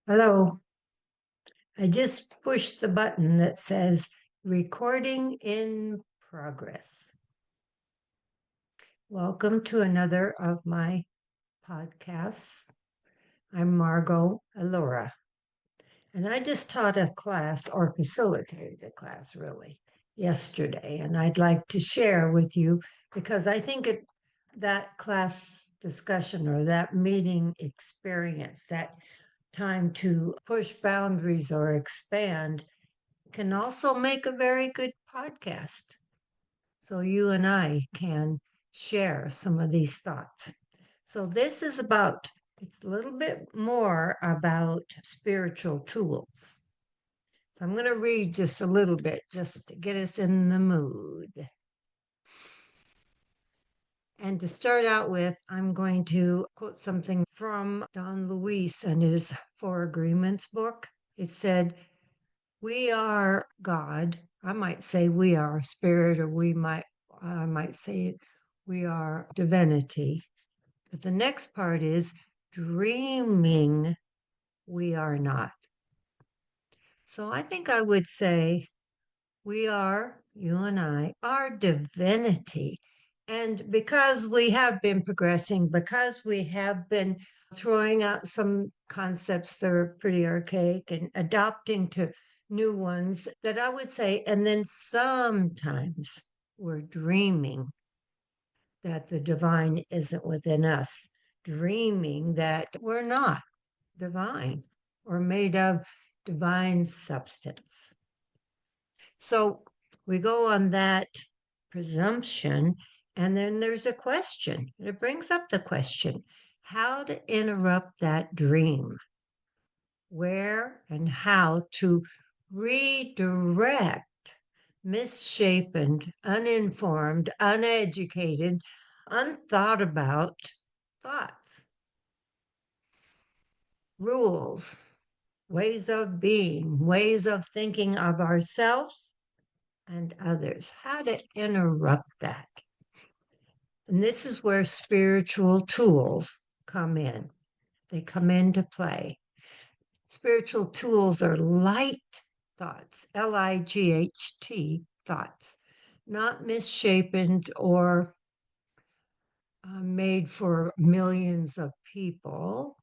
Hello. I just pushed the button that says recording in progress. Welcome to another of my podcasts. I'm Margo Alora, and I just taught a class or facilitated a class really yesterday, and I'd like to share with you because I think that class discussion or that meeting experience, that time to push boundaries or expand can also make a very good podcast. So you and I can share some of these thoughts. So it's a little bit more about spiritual tools. So I'm going to read just a little bit just to get us in the mood. And to start out with, I'm going to quote something from Don Luis and his Four Agreements book. It said, we are God. I might say we are spirit, or I might say we are divinity. But the next part is dreaming we are not. So I think I would say you and I, are divinity. And because we have been progressing, because we have been throwing out some concepts that are pretty archaic and adopting to new ones, that I would say, and then sometimes we're dreaming that the divine isn't within us, dreaming that we're not divine or made of divine substance. So we go on that presumption, and then there's a question. It brings up the question how to interrupt that dream, where and how to redirect misshapen, uninformed, uneducated, unthought about thoughts, rules, ways of being, ways of thinking of ourselves and others, how to interrupt that. And this is where spiritual tools come in. They come into play. Spiritual tools are light thoughts, Light thoughts, not misshapen or made for millions of people.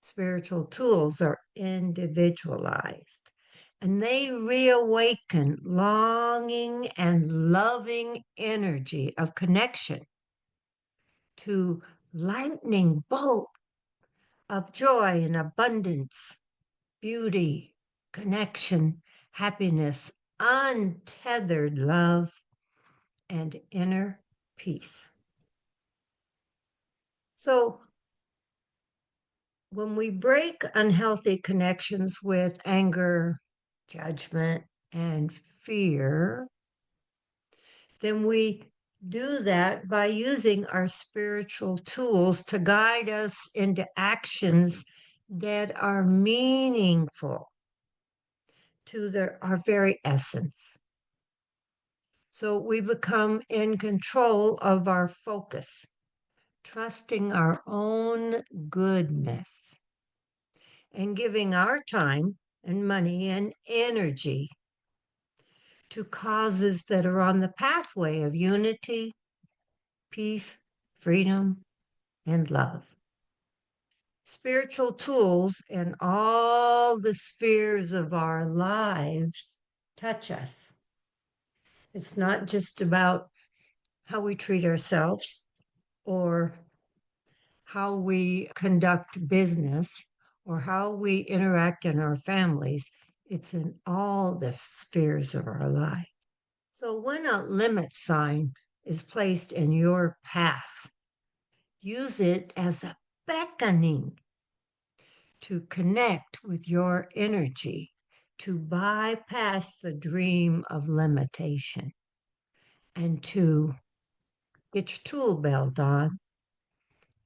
Spiritual tools are individualized, and they reawaken longing and loving energy of connection to lightning bolt of joy and abundance, beauty, connection, happiness, untethered love, and inner peace. So when we break unhealthy connections with anger, judgment, and fear, then we do that by using our spiritual tools to guide us into actions that are meaningful to our very essence. So we become in control of our focus, trusting our own goodness, and giving our time and money and energy to causes that are on the pathway of unity, peace, freedom, and love. Spiritual tools in all the spheres of our lives touch us. It's not just about how we treat ourselves or how we conduct business or how we interact in our families. It's in all the spheres of our life. So when a limit sign is placed in your path, use it as a beckoning to connect with your energy, to bypass the dream of limitation, and to get your tool belt on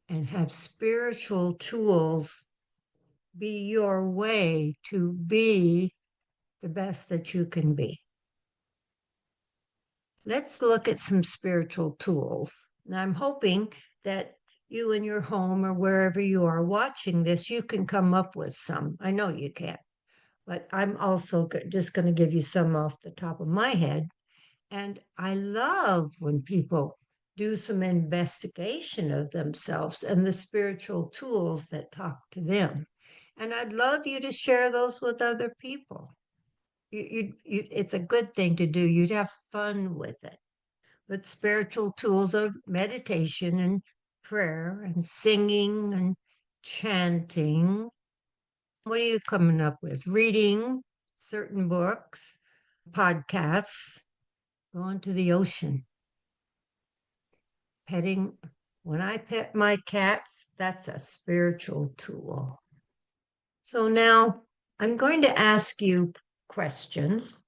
and have spiritual tools be your way to be the best that you can be. Let's look at some spiritual tools. And I'm hoping that you in your home or wherever you are watching this, you can come up with some. I know you can, but I'm also just going to give you some off the top of my head. And I love when people do some investigation of themselves and the spiritual tools that talk to them. And I'd love you to share those with other people. It's a good thing to do. You'd have fun with it. But spiritual tools are meditation and prayer and singing and chanting. What are you coming up with? Reading certain books, podcasts, going to the ocean, petting. When I pet my cats, that's a spiritual tool. So now I'm going to ask you questions.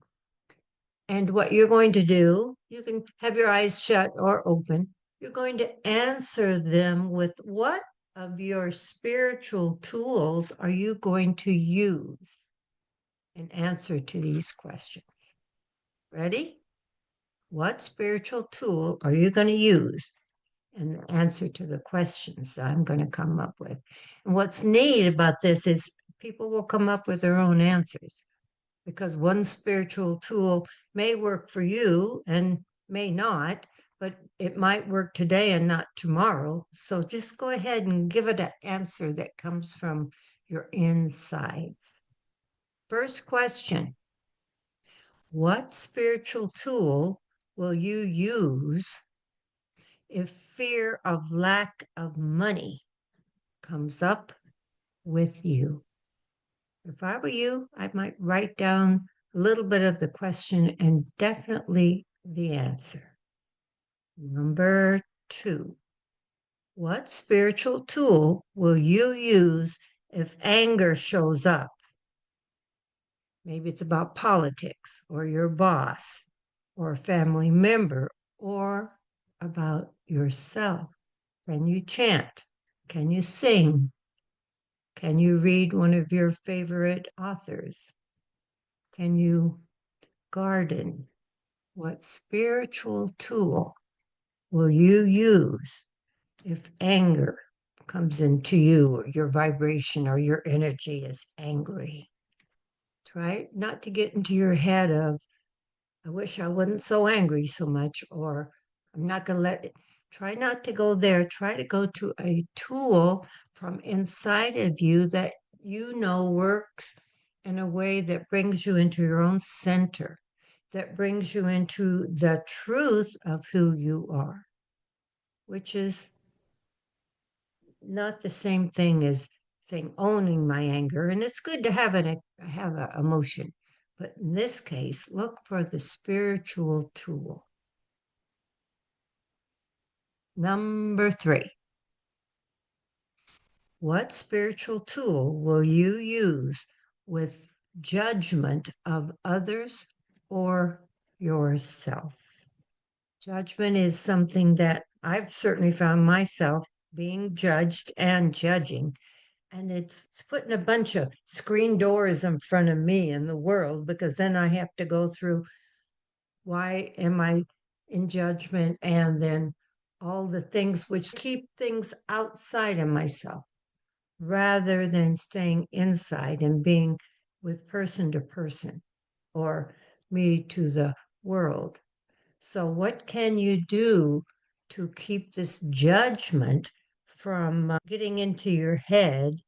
And what you're going to do, you can have your eyes shut or open. You're going to answer them with what of your spiritual tools are you going to use in answer to these questions? Ready? What spiritual tool are you going to use in the answer to the questions that I'm going to come up with? And what's neat about this is people will come up with their own answers because one spiritual tool may work for you and may not, but it might work today and not tomorrow. So just go ahead and give it an answer that comes from your insides. First question: what spiritual tool will you use if fear of lack of money comes up with you? If I were you, I might write down a little bit of the question and definitely the answer. Number 2, what spiritual tool will you use if anger shows up? Maybe it's about politics or your boss or a family member or about yourself. Can you chant? Can you sing? Can you read one of your favorite authors? Can you garden? What spiritual tool will you use if anger comes into you or your vibration or your energy is angry? Try not to get into your head of, I wish I wasn't so angry so much, or I'm not going to let it. Try not to go there. Try to go to a tool from inside of you that you know works in a way that brings you into your own center, that brings you into the truth of who you are, which is not the same thing as saying owning my anger. And it's good to have an emotion. But in this case, look for the spiritual tool. Number 3, what spiritual tool will you use with judgment of others or yourself? Judgment is something that I've certainly found myself being judged and judging. And it's putting a bunch of screen doors in front of me in the world because then I have to go through, why am I in judgment? And then all the things which keep things outside of myself rather than staying inside and being with person to person or me to the world. So, what can you do to keep this judgment from getting into your head?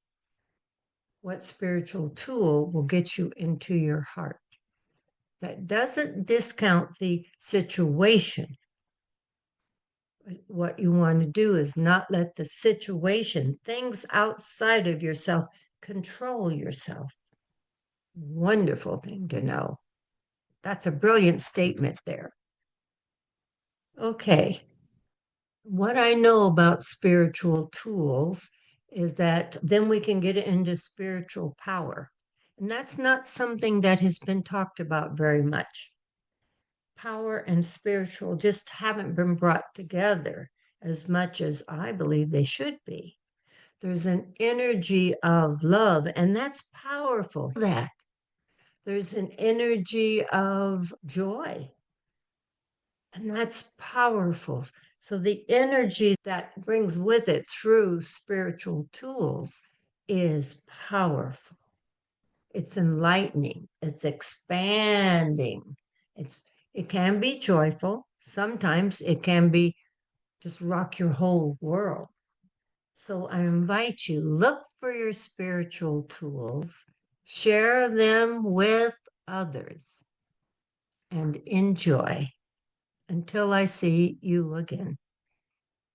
What spiritual tool will get you into your heart? That doesn't discount the situation. What you want to do is not let the situation, things outside of yourself, control yourself. Wonderful thing to know. That's a brilliant statement there. Okay. What I know about spiritual tools is that then we can get into spiritual power. And that's not something that has been talked about very much. Power and spiritual just haven't been brought together as much as I believe they should be. There's an energy of love, and that's powerful. That there's an energy of joy, and that's powerful. So the energy that brings with it through spiritual tools is powerful. It's enlightening, it's expanding. It can be joyful. Sometimes it can be just rock your whole world. So I invite you, look for your spiritual tools, share them with others, and enjoy. Until I see you again.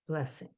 Blessings.